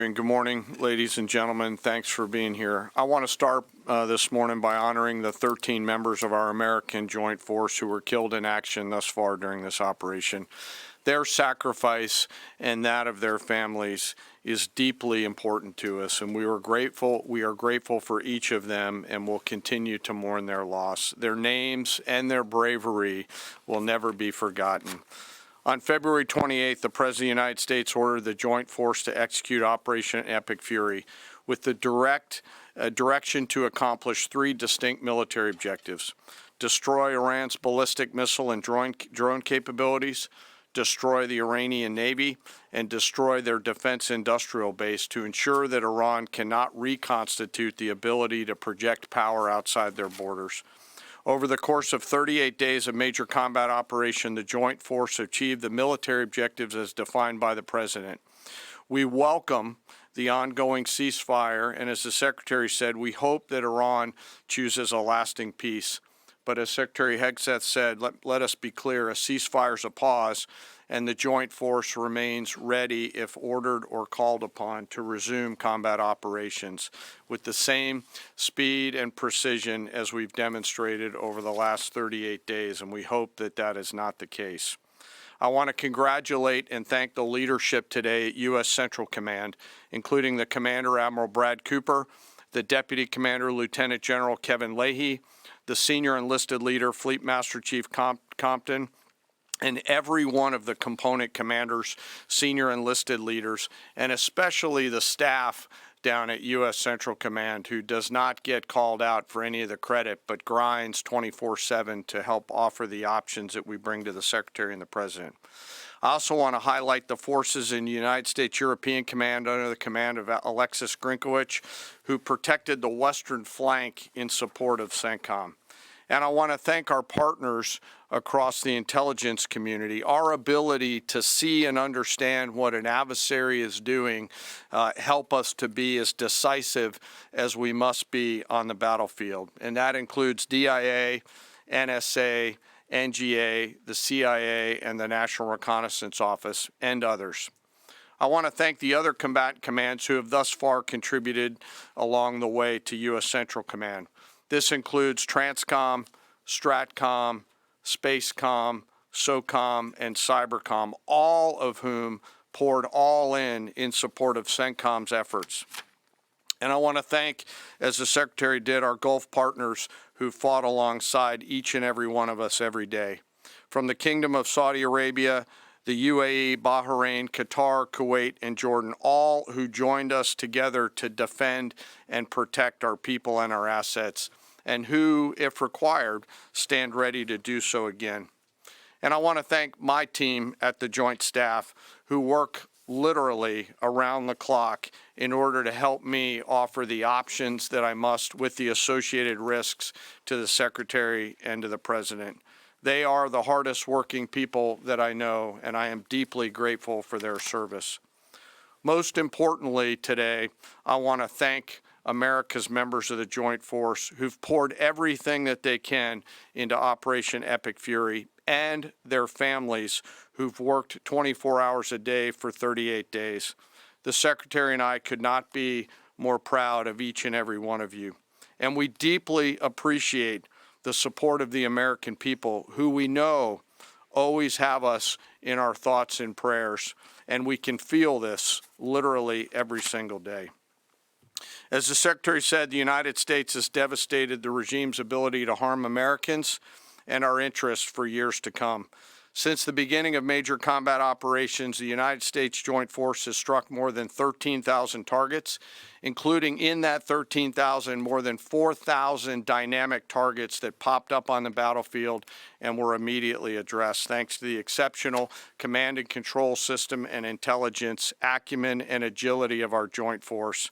And good morning, ladies and gentlemen. Thanks for being here. I want to start this morning by honoring the 13 members of our American Joint Force who were killed in action thus far during this operation. Their sacrifice and that of their families is deeply important to us, and we are grateful for each of them, and will continue to mourn their loss. Their names and their bravery will never be forgotten. On February 28th, the President of the United States ordered the Joint Force to execute Operation Epic Fury with the direction to accomplish three distinct military objectives: destroy Iran's ballistic missile and drone capabilities, destroy the Iranian Navy, and destroy their defense industrial base to ensure that Iran cannot reconstitute the ability to project power outside their borders. Over the course of 38 days of major combat operation, the Joint Force achieved the military objectives as defined by the President. We welcome the ongoing ceasefire, and as the Secretary said, we hope that Iran chooses a lasting peace. But as Secretary Hegseth said, let us be clear, a ceasefire is a pause, and the Joint Force remains ready, if ordered or called upon, to resume combat operations with the same speed and precision as we've demonstrated over the last 38 days, and we hope that that is not the case. I want to congratulate and thank the leadership today at U.S. Central Command, including the Commander, Admiral Brad Cooper, the Deputy Commander, Lieutenant General Kevin Leahy, the Senior Enlisted Leader, Fleet Master Chief Compton, and every one of the component commanders, senior enlisted leaders, and especially the staff down at U.S. Central Command, who does not get called out for any of the credit, but grinds 24/7 to help offer the options that we bring to the Secretary and the President. I also want to highlight the forces in the United States European Command under the command of Alexis Grinkowicz, who protected the western flank in support of CENTCOM. And I want to thank our partners across the intelligence community. Our ability to see and understand what an adversary is doing help us to be as decisive as we must be on the battlefield. And that includes DIA, NSA, NGA, the CIA, and the National Reconnaissance Office, and others. I want to thank the other combatant commands who have thus far contributed along the way to U.S. Central Command. This includes Transcom, Stratcom, Spacecom, SOCOM, and Cybercom, all of whom poured all in support of CENTCOM's efforts. And I want to thank, as the Secretary did, our Gulf partners who fought alongside each and every one of us every day. From the Kingdom of Saudi Arabia, the UAE, Bahrain, Qatar, Kuwait, and Jordan, all who joined us together to defend and protect our people and our assets, and who, if required, stand ready to do so again. And I want to thank my team at the Joint Staff, who work literally around the clock in order to help me offer the options that I must with the associated risks to the Secretary and to the President. They are the hardest working people that I know, and I am deeply grateful for their service. Most importantly today, I want to thank America's members of the Joint Force who've poured everything that they can into Operation Epic Fury, and their families who've worked 24 hours a day for 38 days. The Secretary and I could not be more proud of each and every one of you. And we deeply appreciate the support of the American people, who we know always have us in our thoughts and prayers. And we can feel this literally every single day. As the Secretary said, the United States has devastated the regime's ability to harm Americans and our interests for years to come. Since the beginning of major combat operations, the United States Joint Force has struck more than 13,000 targets, including in that 13,000 more than 4,000 dynamic targets that popped up on the battlefield and were immediately addressed, thanks to the exceptional command and control system and intelligence, acumen, and agility of our Joint Force.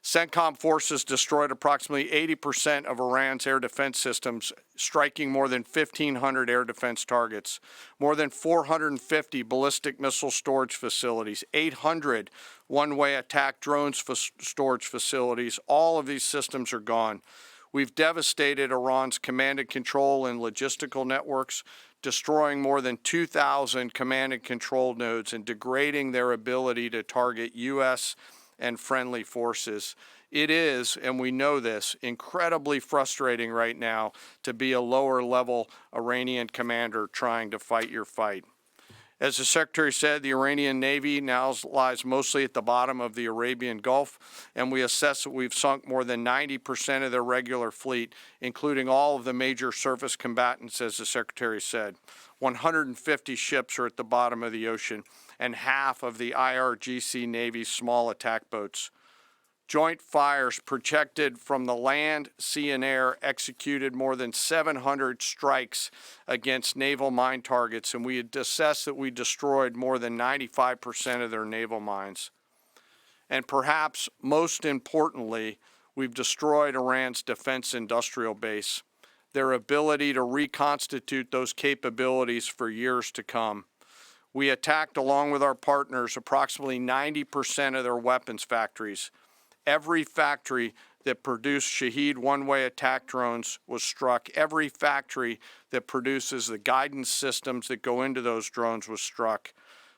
CENTCOM forces destroyed approximately 80% of Iran's air defense systems, striking more than 1,500 air defense targets, more than 450 ballistic missile storage facilities, 800 one-way attack drones storage facilities. All of these systems are gone. We've devastated Iran's command and control and logistical networks, destroying more than 2,000 command and control nodes and degrading their ability to target U.S. and friendly forces. It is, and we know this, incredibly frustrating right now to be a lower level Iranian commander trying to fight your fight. As the Secretary said, the Iranian Navy now lies mostly at the bottom of the Arabian Gulf, and we assess that we've sunk more than 90% of their regular fleet, including all of the major surface combatants, as the Secretary said. 150 ships are at the bottom of the ocean, and half of the IRGC Navy's small attack boats. Joint fires projected from the land, sea, and air executed more than 700 strikes against naval mine targets, and we had assessed that we destroyed more than 95% of their naval mines. And perhaps most importantly, we've destroyed Iran's defense industrial base, their ability to reconstitute those capabilities for years to come. We attacked, along with our partners, approximately 90% of their weapons factories. Every factory that produced Shahed one-way attack drones was struck. Every factory that produces the guidance systems that go into those drones was struck.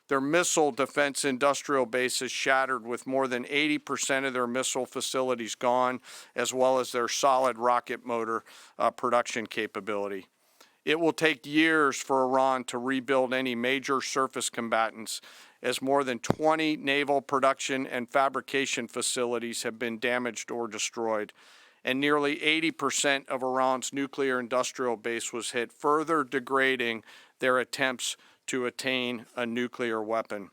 Their missile defense industrial base is shattered, with more than 80% of their missile facilities gone, as well as their solid rocket motor production capability. It will take years for Iran to rebuild any major surface combatants, as more than 20 naval production and fabrication facilities have been damaged or destroyed, and nearly 80% of Iran's nuclear industrial base was hit, further degrading their attempts to attain a nuclear weapon.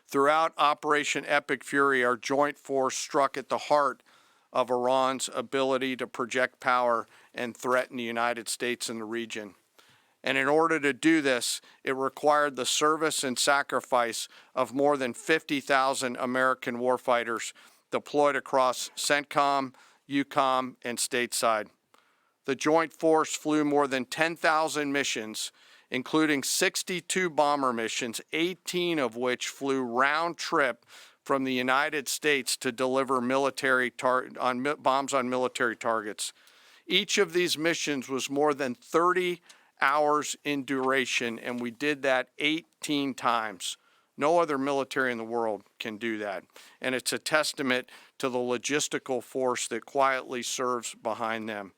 Throughout Operation Epic Fury, our joint force struck at the heart of Iran's ability to project power and threaten the United States and the region. And in order to do this, it required the service and sacrifice of more than 50,000 American warfighters deployed across CENTCOM, EUCOM, and stateside. The joint force flew more than 10,000 missions, including 62 bomber missions, 18 of which flew round trip from the United States to deliver bombs on military targets. Each of these missions was more than 30 hours in duration, and we did that 18 times. No other military in the world can do that. And it's a testament to the logistical force that quietly serves behind them.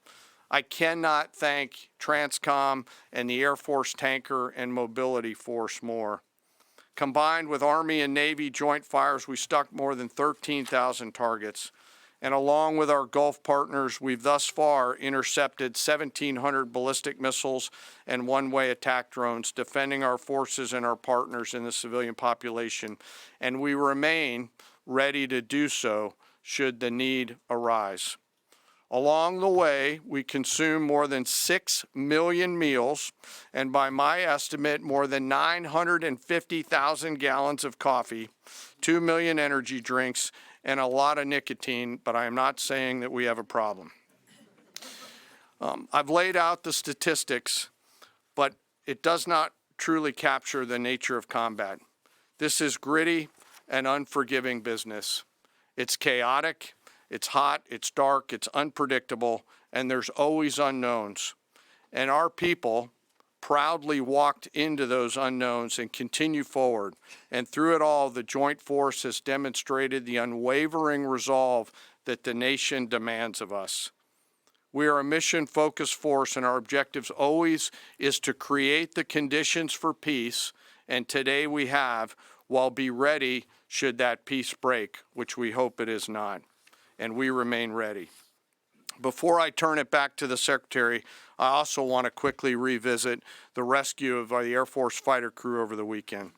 I cannot thank TRANSCOM and the Air Force Tanker and Mobility Force more. Combined with Army and Navy joint fires, we struck more than 13,000 targets. And along with our Gulf partners, we've thus far intercepted 1,700 ballistic missiles and one-way attack drones, defending our forces and our partners in the civilian population. And we remain ready to do so should the need arise. Along the way, we consume more than 6 million meals, and by my estimate, more than 950,000 gallons of coffee, 2 million energy drinks, and a lot of nicotine, but I am not saying that we have a problem. I've laid out the statistics, but it does not truly capture the nature of combat. This is gritty and unforgiving business. It's chaotic, it's hot, it's dark, it's unpredictable, and there's always unknowns. And our people proudly walked into those unknowns and continue forward. And through it all, the joint force has demonstrated the unwavering resolve that the nation demands of us. We are a mission-focused force, and our objectives always is to create the conditions for peace, and today we have, while be ready should that peace break, which we hope it is not. And we remain ready. Before I turn it back to the Secretary, I also want to quickly revisit the rescue of the Air Force fighter crew over the weekend.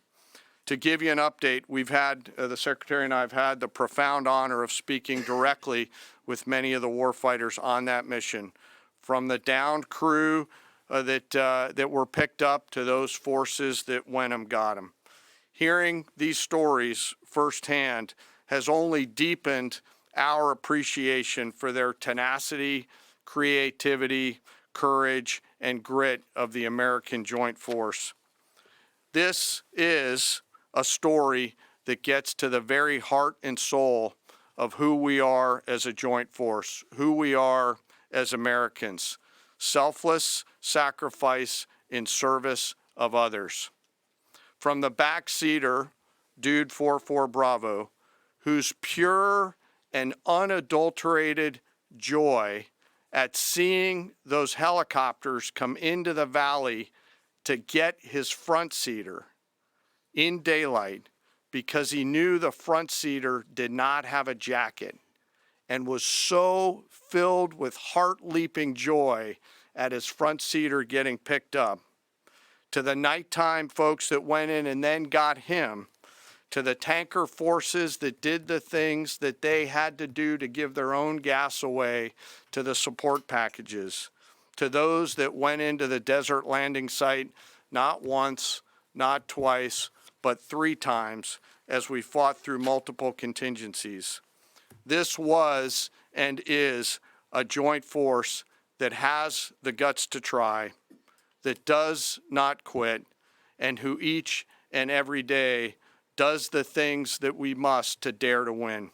To give you an update, we've had, the Secretary and I have had the profound honor of speaking directly with many of the warfighters on that mission, from the downed crew that were picked up to those forces that went and got them. Hearing these stories firsthand has only deepened our appreciation for their tenacity, creativity, courage, and grit of the American Joint Force. This is a story that gets to the very heart and soul of who we are as a joint force, who we are as Americans. Selfless sacrifice in service of others. From the backseater, Dude 44 Bravo, whose pure and unadulterated joy at seeing those helicopters come into the valley to get his front seater in daylight, because he knew the front seater did not have a jacket, and was so filled with heart-leaping joy at his front seater getting picked up, to the nighttime folks that went in and then got him, to the tanker forces that did the things that they had to do to give their own gas away, to the support packages, to those that went into the desert landing site not once, not twice, but 3 times as we fought through multiple contingencies. This was and is a joint force that has the guts to try, that does not quit, and who each and every day does the things that we must to dare to win.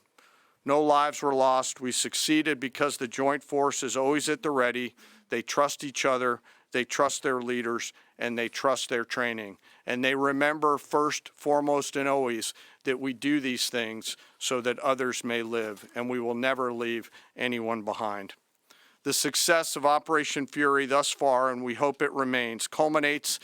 No lives were lost. We succeeded because the joint force is always at the ready. They trust each other, they trust their leaders, and they trust their training. And they remember first, foremost, and always that we do these things so that others may live, and we will never leave anyone behind. The success of Operation Fury thus far, and we hope it remains, culminates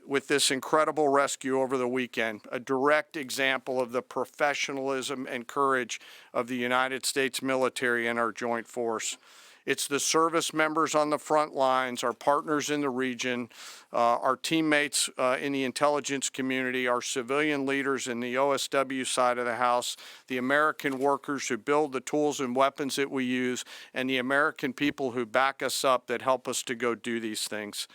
with this incredible rescue over the weekend, a direct example of the professionalism and courage of the United States military and our joint force. It's the service members on the front lines, our partners in the region, our teammates in the intelligence community, our civilian leaders in the OSW side of the house, the American workers who build the tools and weapons that we use, and the American people who back us up that help us to go do these things.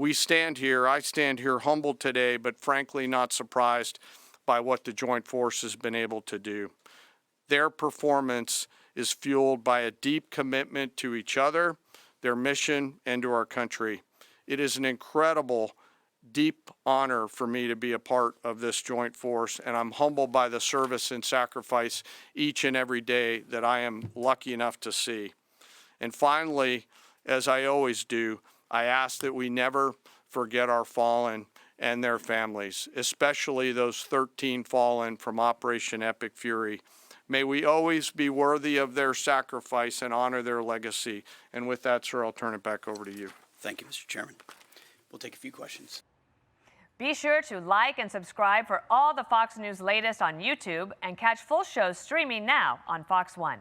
I stand here humbled today, but frankly not surprised by what the Joint Force has been able to do. Their performance is fueled by a deep commitment to each other, their mission, and to our country. It is an incredible, deep honor for me to be a part of this Joint Force, and I'm humbled by the service and sacrifice each and every day that I am lucky enough to see. And finally, as I always do, I ask that we never forget our fallen and their families, especially those 13 fallen from Operation Epic Fury. May we always be worthy of their sacrifice and honor their legacy. And with that, sir, I'll turn it back over to you. Thank you, Mr. Chairman. We'll take a few questions. Be sure to like and subscribe for all the Fox News latest on YouTube, and catch full shows streaming now on Fox One.